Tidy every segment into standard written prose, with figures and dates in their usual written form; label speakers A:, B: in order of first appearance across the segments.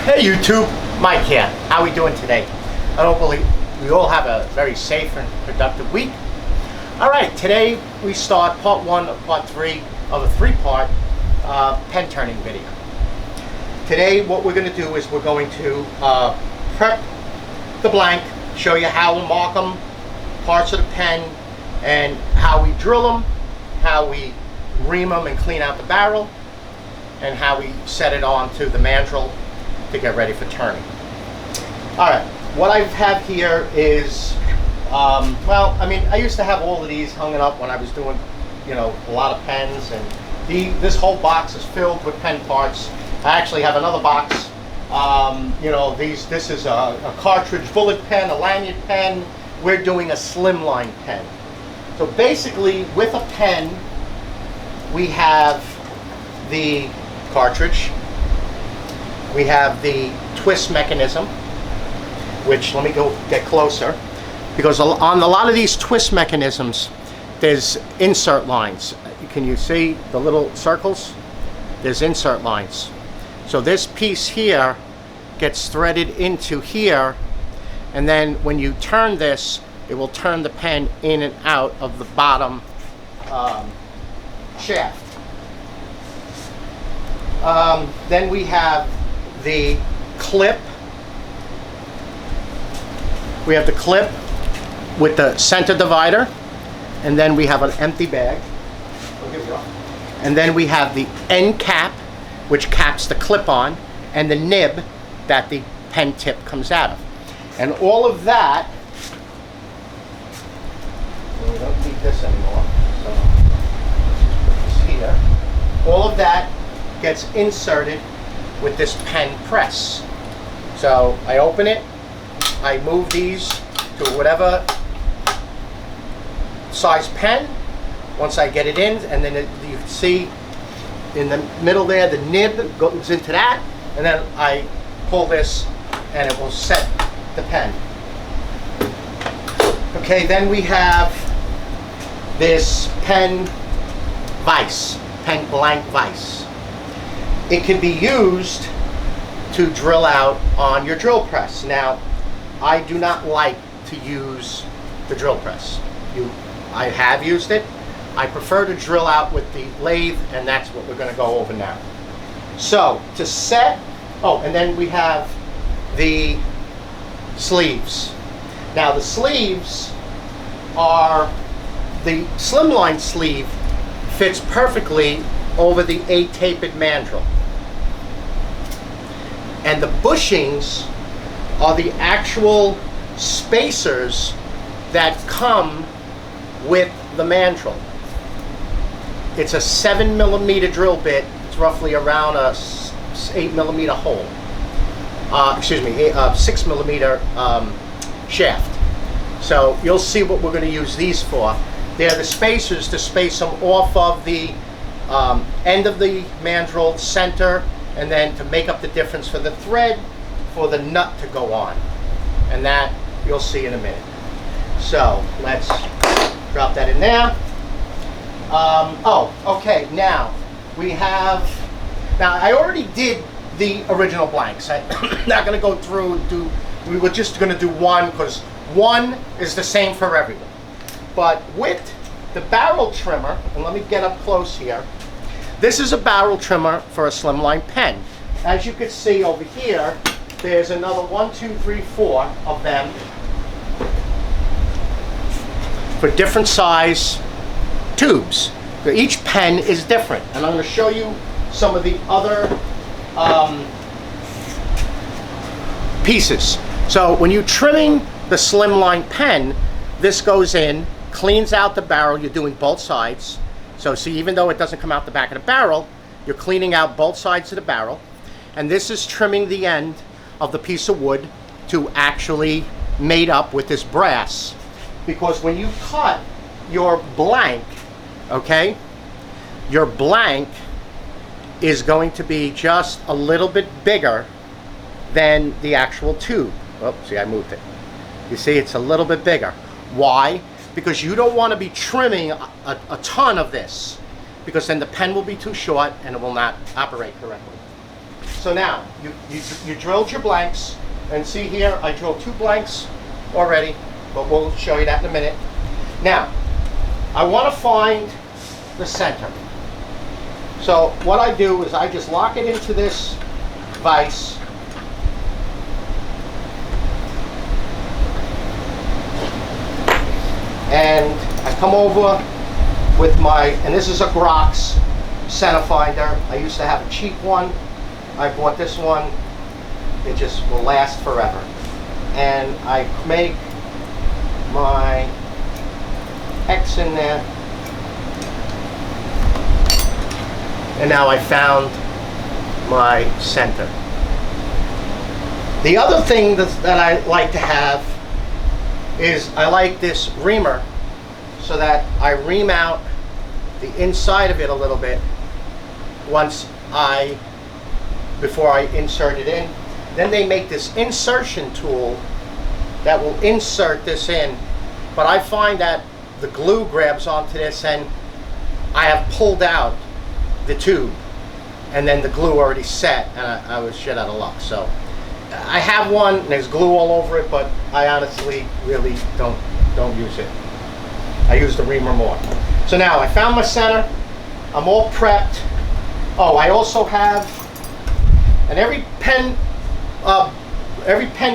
A: Hey YouTube, Mike here. How are we doing today? I hope we all have a very safe and productive week. Alright, today we start part 1 of part 3 of a 3-part pen turning video. Today what we're going to do is we're going to prep the blank, show you how to mark them, parts of the pen, and how we drill them, how we ream them and clean out the barrel, and how we set it onto the mandrel to get ready for turning. Alright, what I have here is, well, I mean, I used to have all of these hung up when I was doing, you know, a lot of pens, and this whole box is filled with pen parts. I actually have another box. You know, this is a cartridge bullet pen, a lanyard pen. We're doing a slimline pen. So basically, with a pen, we have the cartridge. We have the twist mechanism, which, let me go get closer, because on a lot of these twist mechanisms, there's insert lines. Can you see the little circles? There's insert lines. So this piece here gets threaded into here, and then when you turn this, it will turn the pen in and out of the bottom shaft. Then we have the clip. We have the clip with the center divider, and then we have an empty bag. Oh, here we go. And then we have the end cap, which caps the clip on, and the nib that the pen tip comes out of. And all of that, well, we don't need this anymore, so let's just put this here. All of that gets inserted with this pen press. So I open it, I move these to whatever size pen. Once I get it in, and then you can see in the middle there, the nib goes into that, and then I pull this and it will set the pen. Okay, then we have this pen vise, pen blank vise. It can be used to drill out on your drill press. Now, I do not like to use the drill press. I have used it. I prefer to drill out with the lathe, and that's what we're going to go over now. So, to set, oh, and then we have the sleeves. Now, the sleeves are, the slimline sleeve fits perfectly over the A-tapered mandrel. And the bushings are the actual spacers that come with the mandrel. It's a 7mm drill bit. It's roughly around a 8mm hole. Excuse me, 6mm shaft. So you'll see what we're going to use these for. They're the spacers to space them off of the end of the mandrel, center, and then to make up the difference for the thread for the nut to go on. And that you'll see in a minute. So let's drop that in there. Oh, okay, now we have, now I already did the original blanks. I'm not going to go through and do, we were just going to do one because one is the same for everyone. But with the barrel trimmer, and let me get up close here, this is a barrel trimmer for a slimline pen. As you can see over here, there's another 1, 2, 3, 4 of them for different size tubes. So each pen is different, and I'm going to show you some of the other pieces. So when you're trimming the slimline pen, this goes in, cleans out the barrel. You're doing both sides. So see, even though it doesn't come out the back of the barrel, you're cleaning out both sides of the barrel. And this is trimming the end of the piece of wood to actually mate up with this brass. Because when you cut your blank, okay, your blank is going to be just a little bit bigger than the actual tube. Oh, see, I moved it. You see, it's a little bit bigger. Why? Because you don't want to be trimming a ton of this, because then the pen will be too short and it will not operate correctly. So now, you drilled your blanks, and see here, I drilled 2 blanks already, but we'll show you that in a minute. Now, I want to find the center. So what I do is I just lock it into this vise. And I come over with my, and this is a Grox center finder. I used to have a cheap one. I bought this one. It just will last forever. And I make my X in there. And now I found my center. The other thing that I like to have is I like this reamer, so that I ream out the inside of it a little bit before I insert it in. Then they make this insertion tool that will insert this in, but I find that the glue grabs onto this and I have pulled out the tube and then the glue already set, and I was shit out of luck. So I have one and there's glue all over it, but I honestly really don't use it. I use the reamer more. So now I found my center. I'm all prepped. Oh, I also have, and every pen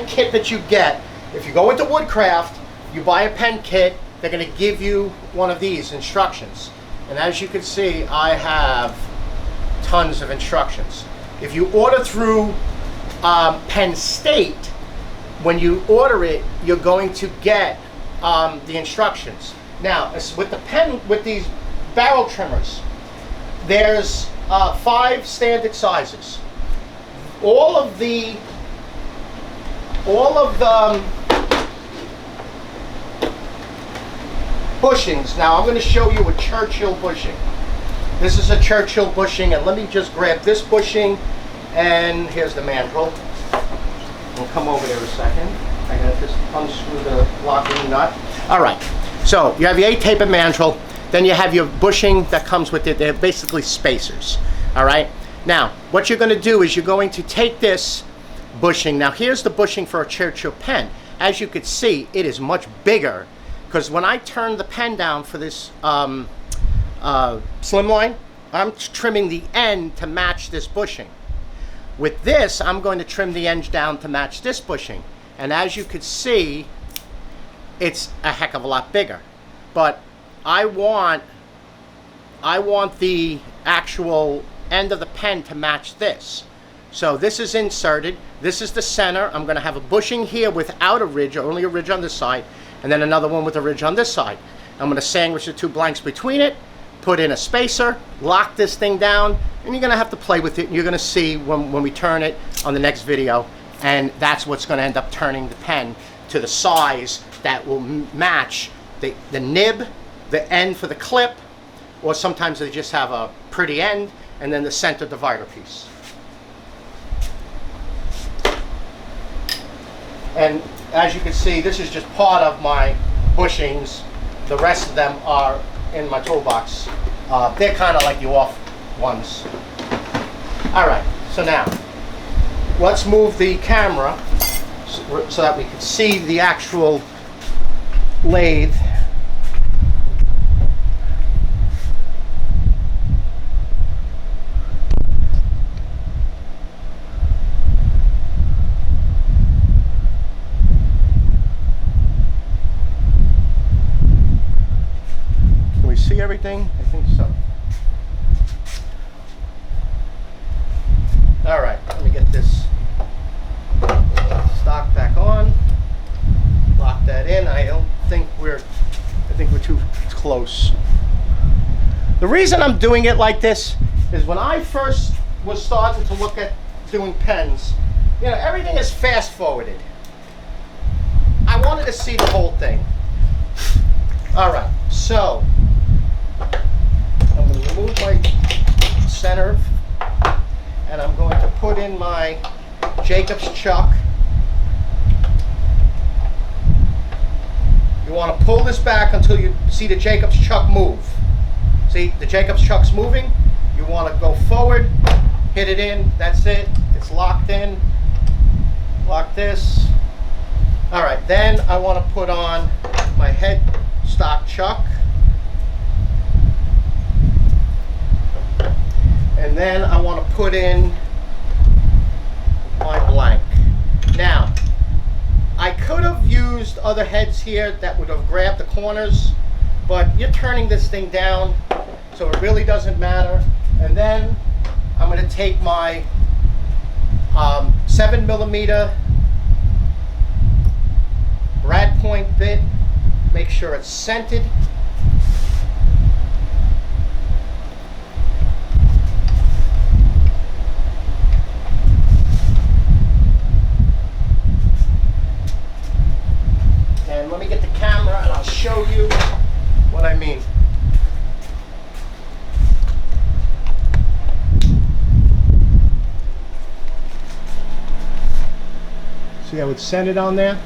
A: kit that you get, if you go into Woodcraft, you buy a pen kit, they're going to give you one of these instructions. And as you can see, I have tons of instructions. If you order through Penn State, when you order it, you're going to get the instructions. Now, with these barrel trimmers, there's 5 standard sizes. All of the bushings. Now I'm going to show you a Churchill bushing. This is a Churchill bushing, and let me just grab this bushing, and here's the mandrel. We'll come over there a second. I got to just unscrew the locking nut. All right, so you have your 8-taper mandrel, then you have your bushing that comes with it. They're basically spacers. All right, now what you're going to do is you're going to take this bushing. Now here's the bushing for a Churchill pen. As you can see, it is much bigger, because when I turn the pen down for this slimline, I'm trimming the end to match this bushing. With this, I'm going to trim the end down to match this bushing. And as you can see, it's a heck of a lot bigger. But I want the actual end of the pen to match this. So this is inserted. This is the center. I'm going to have a bushing here without a ridge, only a ridge on this side, and then another one with a ridge on this side. I'm going to sandwich the 2 blanks between it, put in a spacer, lock this thing down, and you're going to have to play with it. And you're going to see when we turn it on the next video, and that's what's going to end up turning the pen to the size that will match the nib, the end for the clip, or sometimes they just have a pretty end, and then the center divider piece. And as you can see, this is just part of my bushings. The rest of them are in my toolbox. They're kind of like the off ones. All right, so now let's move the camera so that we can see the actual lathe. See everything? I think so. All right, let me get this stock back on. Lock that in. I think we're too close. The reason I'm doing it like this is when I first was starting to look at doing pens, you know, everything is fast forwarded. I wanted to see the whole thing. All right, so I'm going to remove my center, and I'm going to put in my Jacob's chuck. You want to pull this back until you see the Jacob's chuck move. See, the Jacob's chuck's moving. You want to go forward, hit it in, that's it. It's locked in. Lock this. All right, then I want to put on my headstock chuck. And then I want to put in my blank. Now, I could have used other heads here that would have grabbed the corners, but you're turning this thing down, so it really doesn't matter. And then I'm going to take my 7mm brad point bit, make sure it's centered. And let me get the camera and I'll show you what I mean. See how it's centered on there?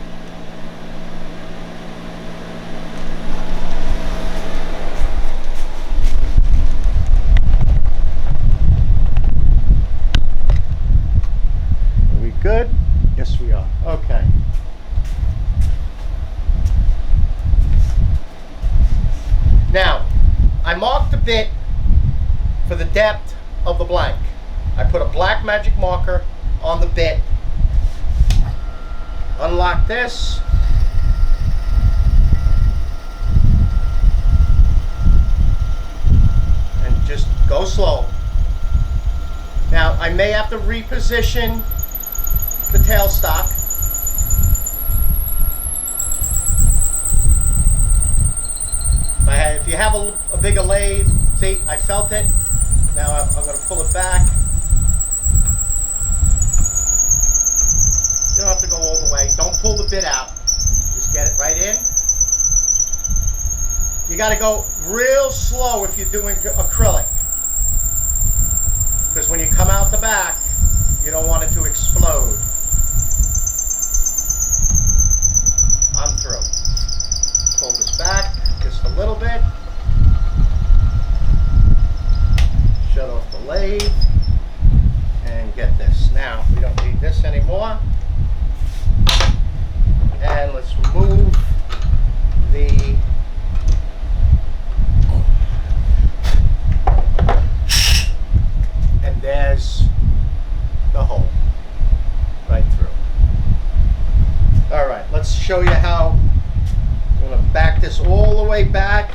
A: Are we good? Yes, we are. Okay. Now, I marked the bit for the depth of the blank. I put a black magic marker on the bit. Unlock this. And just go slow. Now, I may have to reposition the tailstock. If you have a bigger lathe, see, I felt it. Now I'm going to pull it back. You don't have to go all the way. Don't pull the bit out. Just get it right in. You got to go real slow if you're doing acrylic. Because when you come out the back, you don't want it to explode. I'm through. Pull this back just a little bit. Shut off the lathe. And get this. Now, we don't need this anymore. And let's remove the and there's the hole right through. All right, let's show you how. I'm going to back this all the way back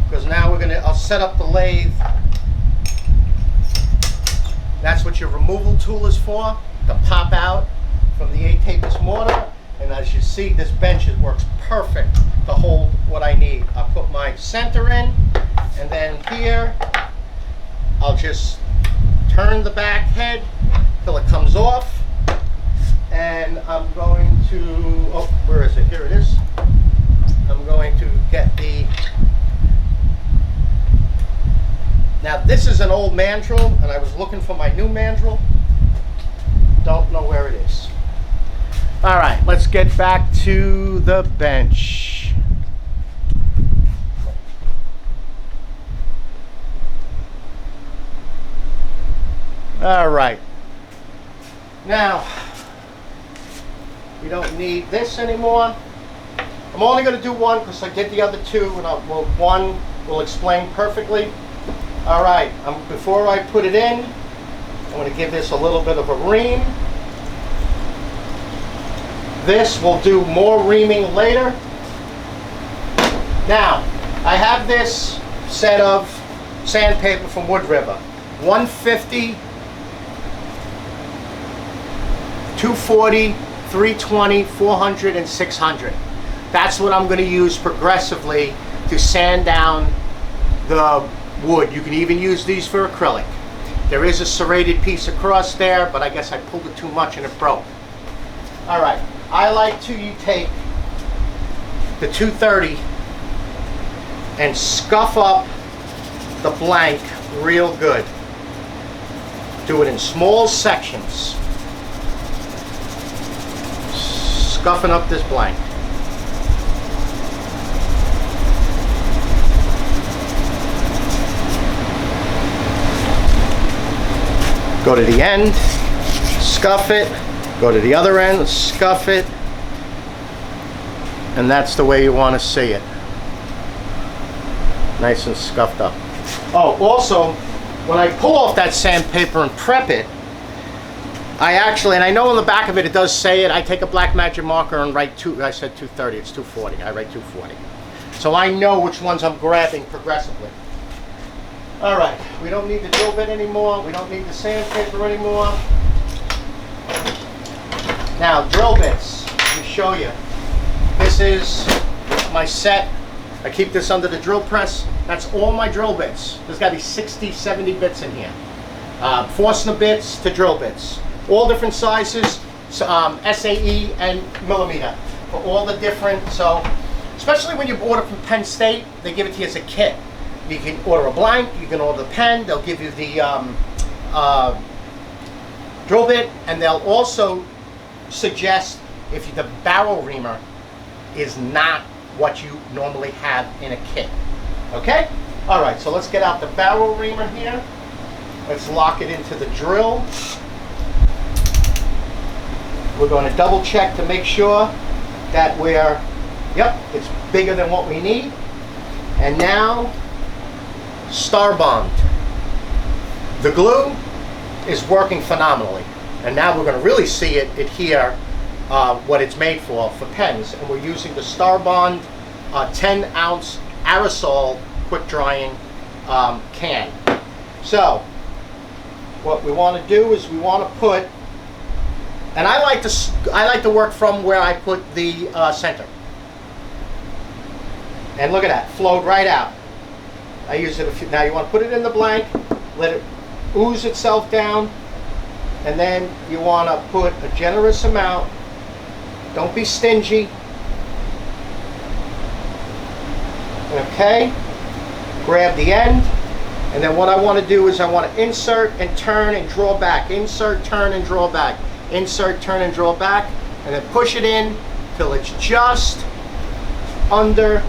A: because now I'll set up the lathe. That's what your removal tool is for, to pop out from the 8-tapis mortar. And as you see, this bench works perfect to hold what I need. I'll put my center in, and then here, I'll just turn the back head till it comes off. And I'm going to, oh, where is it? Here it is. I'm going to get the, now this is an old mandrel, and I was looking for my new mandrel. Don't know where it is. All right, let's get back to the bench. All right. Now, we don't need this anymore. I'm only going to do one because I did the other two, and one will explain perfectly. All right, before I put it in, I'm going to give this a little bit of a ream. This will do more reaming later. Now, I have this set of sandpaper from Wood River. 150, 240, 320, 400, and 600. That's what I'm going to use progressively to sand down the wood. You can even use these for acrylic. There is a serrated piece across there, but I guess I pulled it too much and it broke. All right, I like to take the 230 and scuff up the blank real good. Do it in small sections. Scuffing up this blank. Go to the end, scuff it, go to the other end, scuff it, and that's the way you want to see it. Nice and scuffed up. Oh, also, when I pull off that sandpaper and prep it, I actually, and I know on the back of it, it does say it, I take a black magic marker and write I said 230, it's 240, I write 240. So I know which ones I'm grabbing progressively. All right, we don't need the drill bit anymore, we don't need the sandpaper anymore. Now, drill bits, let me show you. This is my set. I keep this under the drill press. That's all my drill bits. There's got to be 60, 70 bits in here. Forstner bits to drill bits. All different sizes, SAE and millimeter. For all the different, so, especially when you order from Penn State, they give it to you as a kit. You can order a blank, you can order the pen, they'll give you the drill bit, and they'll also suggest if the barrel reamer is not what you normally have in a kit. Okay? Alright, so let's get out the barrel reamer here. Let's lock it into the drill. We're going to double check to make sure that yep, it's bigger than what we need. And now, Starbond. The glue is working phenomenally. And now we're going to really see it adhere what it's made for pens, and we're using the Starbond 10-ounce aerosol quick drying can. So what we want to do is we want to put, and I like to work from where I put the center. And look at that, flowed right out. I use it a few. Now you want to put it in the blank, let it ooze itself down, and then you want to put a generous amount. Don't be stingy. Okay, grab the end, and then what I want to do is I want to insert and turn and draw back. Insert, turn, and draw back. Insert, turn, and draw back, and then push it in till it's just under.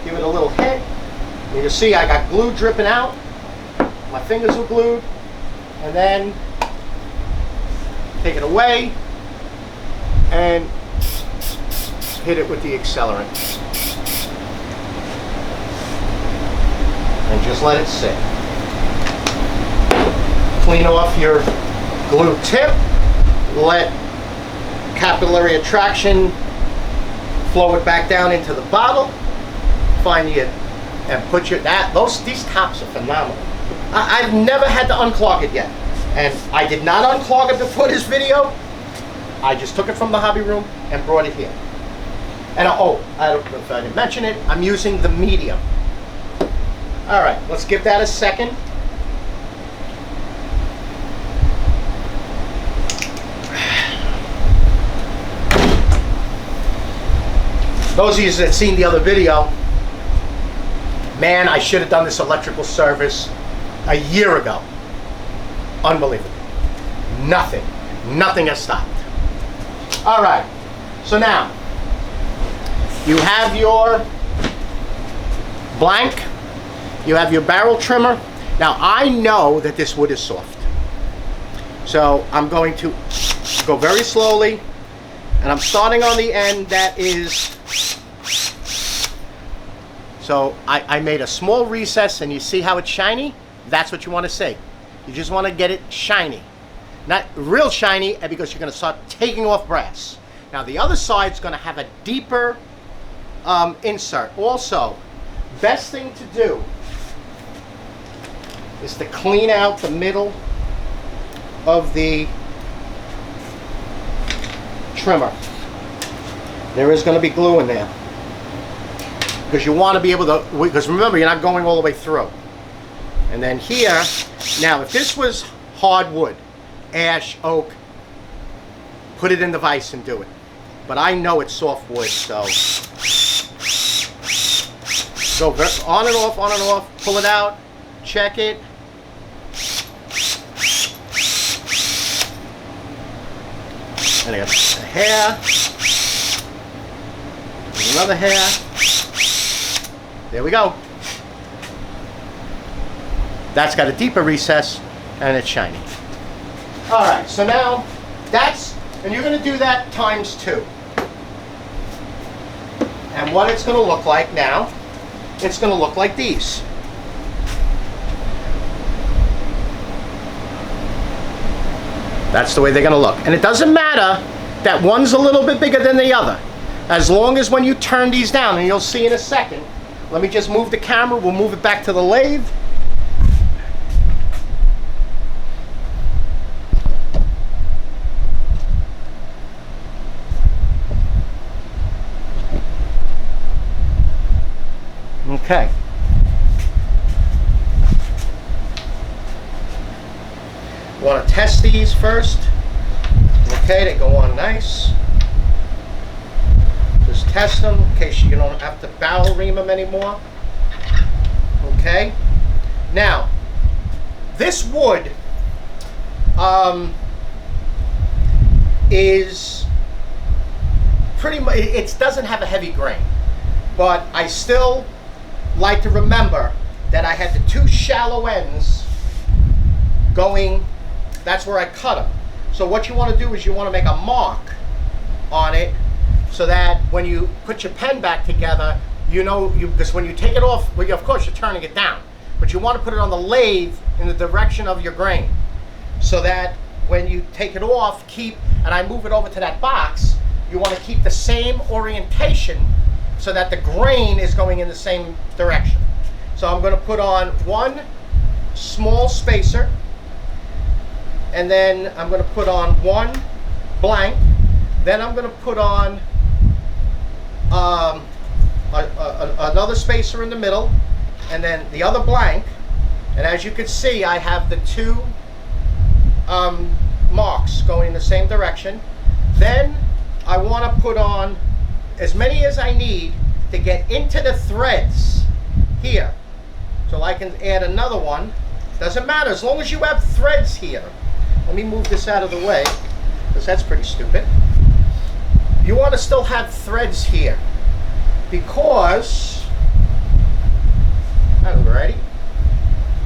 A: Give it a little hit. And you see I got glue dripping out. My fingers are glued, and then take it away and hit it with the accelerant. And just let it sit. Clean off your glue tip. Let capillary attraction flow it back down into the bottle. Find it and put these tops are phenomenal. I've never had to unclog it yet. And I did not unclog it before this video. I just took it from the hobby room and brought it here. And I don't know if I didn't mention it, I'm using the medium. All right, let's give that a second. Those of you that seen the other video, man, I should have done this electrical service a year ago. Unbelievable. Nothing has stopped. All right, so now you have your blank, you have your barrel trimmer. Now I know that this wood is soft, so I'm going to go very slowly, and I'm starting on the end that is, so I made a small recess, and you see how it's shiny? That's what you want to see. You just want to get it shiny. Not real shiny, because you're going to start taking off brass. Now the other side's going to have a deeper insert. Also, best thing to do is to clean out the middle of the trimmer. There is going to be glue in there, because you want to be able to, because remember, you're not going all the way through. And then here, now if this was hardwood, ash, oak, put it in the vise and do it. But I know it's soft wood, so go on and off, pull it out, check it. And I got a hair, there's another hair. There we go. That's got a deeper recess. and it's shiny. All right, so now that's, and you're going to do that times 2. And what it's going to look like now, it's going to look like these. That's the way they're going to look. And it doesn't matter that one's a little bit bigger than the other. As long as when you turn these down, and you'll see in a second, let me just move the camera, we'll move it back to the lathe. Okay. Want to test these first. Okay, they go on nice. Just test them in case you don't have to barrel ream them anymore. Okay. Now, this wood is pretty much, it doesn't have a heavy grain, but I still like to remember that I had the 2 shallow ends going, that's where I cut them. So what you want to do is you want to make a mark on it so that when you put your pen back together, you know, because when you take it off, well, of course you're turning it down, but you want to put it on the lathe in the direction of your grain so that when you take it off, and I move it over to that box, you want to keep the same orientation so that the grain is going in the same direction. So I'm going to put on 1 small spacer, and then I'm going to put on 1 blank, then I'm going to put on another spacer in the middle, and then the other blank, and as you can see I have the 2 marks going in the same direction. Then I want to put on as many as I need to get into the threads here. So I can add another one. Doesn't matter, as long as you have threads here. Let me move this out of the way, because that's pretty stupid. You want to still have threads here, because, alrighty,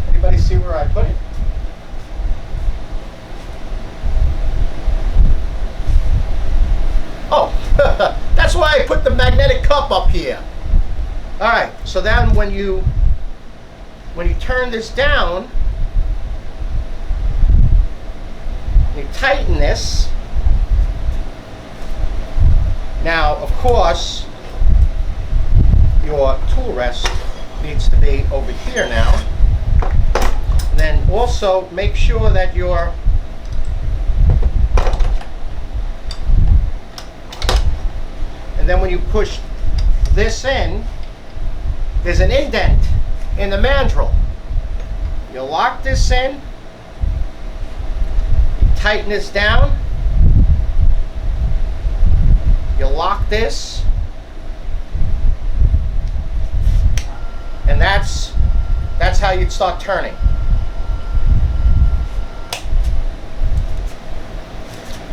A: anybody see where I put it? Oh, that's why I put the magnetic cup up here. All right, so then when you turn this down, you tighten this. Now, of course, your tool rest needs to be over here now. And then also make sure that your and then when you push this in, there's an indent in the mandrel. You lock this in, you tighten this down, you lock this, and that's how you'd start turning.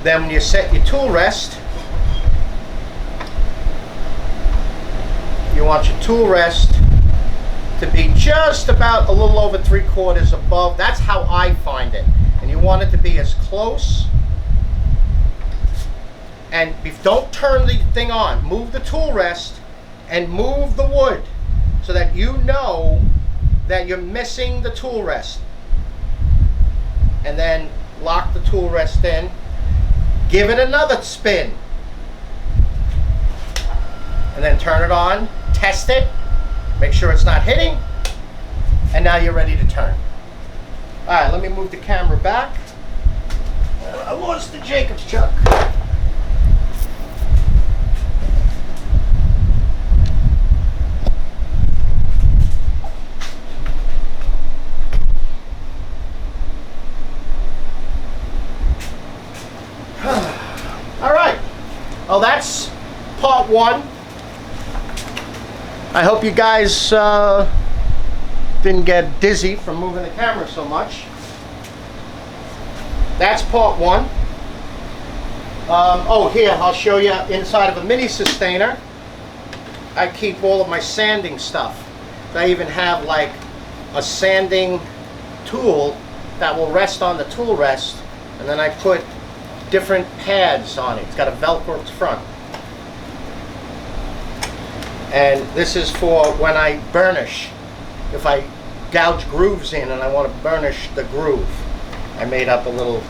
A: Then when you set your tool rest, you want your tool rest to be just about a little over 3/4 above. That's how I find it. And you want it to be as close. And don't turn the thing on. Move the tool rest and move the wood so that you know that you're missing the tool rest. And then lock the tool rest in. Give it another spin. And then turn it on. Test it. Make sure it's not hitting. And now you're ready to turn. All right, let me move the camera back. I lost the Jacob's chuck. All right. Well, that's part 1. I hope you guys didn't get dizzy from moving the camera so much. That's part 1. Oh, here, I'll show you inside of a mini sustainer. I keep all of my sanding stuff. I even have like a sanding tool that will rest on the tool rest, and then I put different pads on it. It's got a Velcro front. And this is for when I burnish. If I gouge grooves in and I want to burnish the groove, I made up a little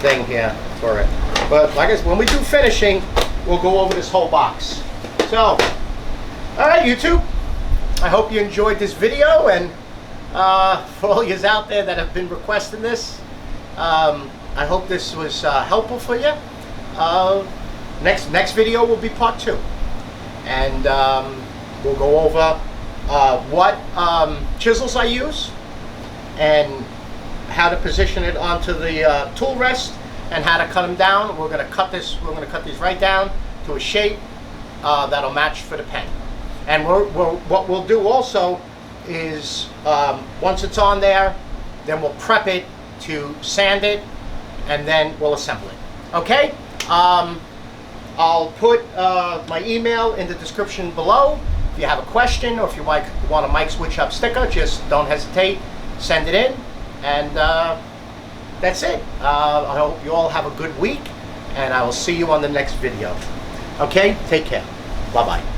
A: thing here for it. But like I said, when we do finishing, we'll go over this whole box. So, all right, YouTube. I hope you enjoyed this video, and for all yous out there that have been requesting this, I hope this was helpful for you. Next video will be part 2, and we'll go over what chisels I use and how to position it onto the tool rest and how to cut them down. We're going to cut this. We're going to cut these right down to a shape that'll match for the pen. And what we'll do also is once it's on there, then we'll prep it to sand it, and then we'll assemble it. Okay? I'll put my email in the description below. If you have a question, or if you want a mic switch up sticker, just don't hesitate, send it in, and that's it. I hope you all have a good week, and I will see you on the next video. Okay? Take care. Bye-bye.